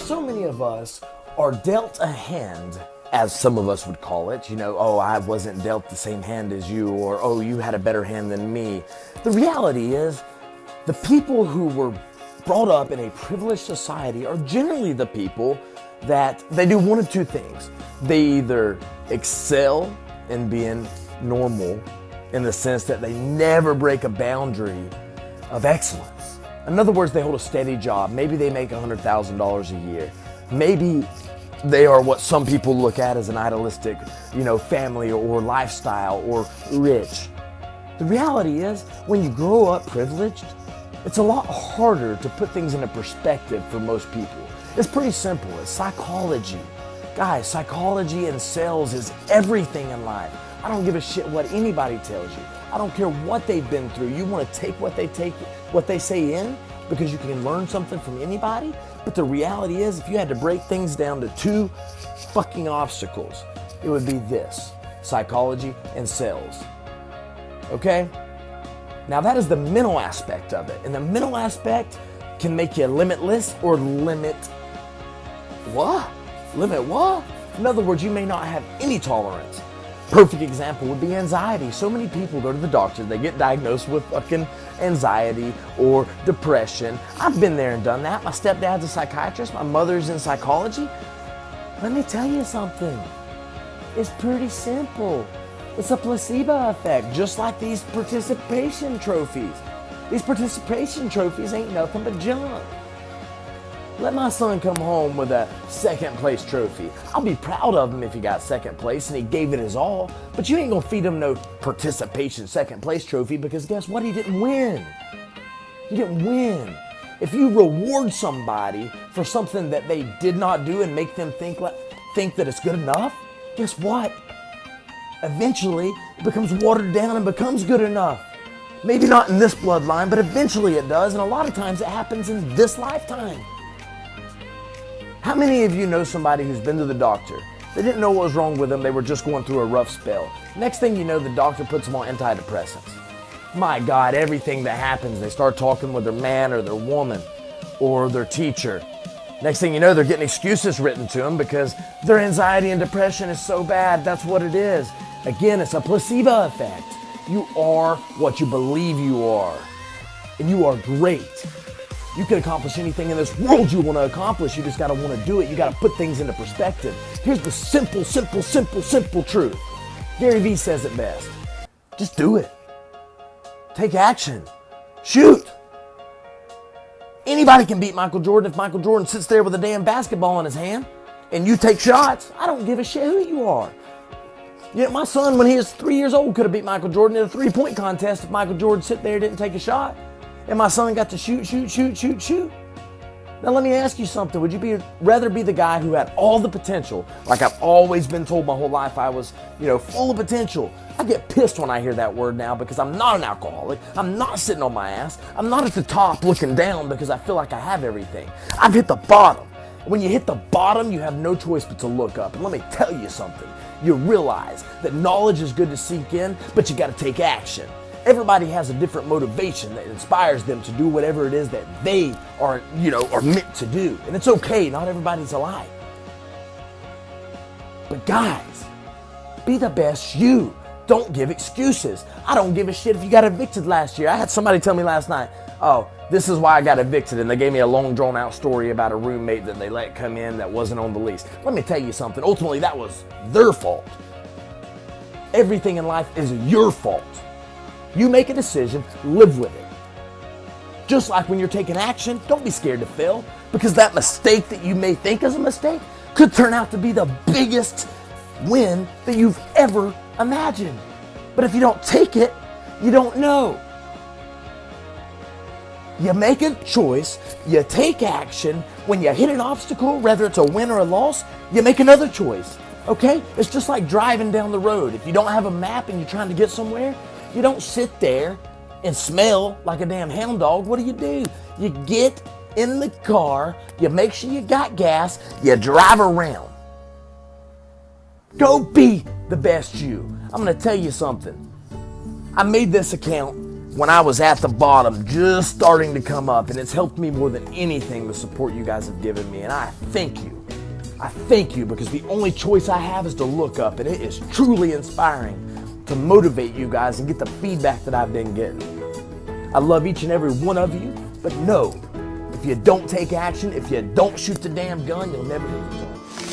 so many of us are dealt a hand, as some of us would call it, oh, I wasn't dealt the same hand as you, or oh, you had a better hand than me. The reality is, the people who were brought up in a privileged society are generally the people that they do one of two things. They either excel in being normal in the sense that they never break a boundary of excellence. In other words, they hold a steady job. Maybe they make $100,000 a year. Maybe they are what some people look at as an idealistic, family or lifestyle or rich. The reality is, when you grow up privileged, it's a lot harder to put things into perspective for most people. It's pretty simple. It's psychology. Guys, psychology and sales is everything in life. I don't give a shit what anybody tells you. I don't care what they've been through. You want to take what they say in because you can learn something from anybody. But the reality is, if you had to break things down to two fucking obstacles, it would be this: psychology and sales. Okay? Now that is the mental aspect of it. And the mental aspect can make you limitless or limit what? Limit what? In other words, you may not have any tolerance. Perfect example would be anxiety. So many people go to the doctor, they get diagnosed with fucking anxiety or depression. I've been there and done that. My stepdad's a psychiatrist, my mother's in psychology. Let me tell you something. It's pretty simple. It's a placebo effect, just like these participation trophies. These participation trophies ain't nothing but junk. Let my son come home with a second place trophy. I'll be proud of him if he got second place and he gave it his all, but you ain't gonna feed him no participation second place trophy because guess what? He didn't win. He didn't win. If you reward somebody for something that they did not do and make them think that it's good enough, guess what? Eventually, it becomes watered down and becomes good enough. Maybe not in this bloodline, but eventually it does, and a lot of times it happens in this lifetime. How many of you know somebody who's been to the doctor? They didn't know what was wrong with them, they were just going through a rough spell. Next thing you know, the doctor puts them on antidepressants. My God, everything that happens, they start talking with their man or their woman or their teacher. Next thing you know, they're getting excuses written to them because their anxiety and depression is so bad. That's what it is. Again, it's a placebo effect. You are what you believe you are. And you are great. You can accomplish anything in this world you want to accomplish. You just got to want to do it. You got to put things into perspective. Here's the simple truth. Gary Vee says it best. Just do it. Take action. Shoot. Anybody can beat Michael Jordan if Michael Jordan sits there with a damn basketball in his hand and you take shots. I don't give a shit who you are. My son, when he was 3 years old, could have beat Michael Jordan in a three-point contest if Michael Jordan sit there and didn't take a shot. And my son got to shoot. Now let me ask you something. Would you rather be the guy who had all the potential, like I've always been told my whole life I was, full of potential? I get pissed when I hear that word now because I'm not an alcoholic. I'm not sitting on my ass. I'm not at the top looking down because I feel like I have everything. I've hit the bottom. When you hit the bottom, you have no choice but to look up. And let me tell you something. You realize that knowledge is good to sink in, but you got to take action. Everybody has a different motivation that inspires them to do whatever it is that they are meant to do. And it's okay, not everybody's alike. But guys, be the best you. Don't give excuses. I don't give a shit if you got evicted last year. I had somebody tell me last night, oh, this is why I got evicted. And they gave me a long drawn out story about a roommate that they let come in that wasn't on the lease. Let me tell you something. Ultimately, that was their fault. Everything in life is your fault. You make a decision, live with it. Just like when you're taking action, don't be scared to fail, because that mistake that you may think is a mistake could turn out to be the biggest win that you've ever imagined. But if you don't take it, you don't know. You make a choice, you take action. When you hit an obstacle, whether it's a win or a loss, you make another choice. Okay? It's just like driving down the road. If you don't have a map and you're trying to get somewhere, you don't sit there and smell like a damn hound dog. What do? You get in the car, you make sure you got gas, you drive around. Go be the best you. I'm going to tell you something. I made this account when I was at the bottom, just starting to come up, and it's helped me more than anything, the support you guys have given me, and I thank you. I thank you because the only choice I have is to look up, and it is truly inspiring to motivate you guys and get the feedback that I've been getting. I love each and every one of you, but no, if you don't take action, if you don't shoot the damn gun, you'll never get the result.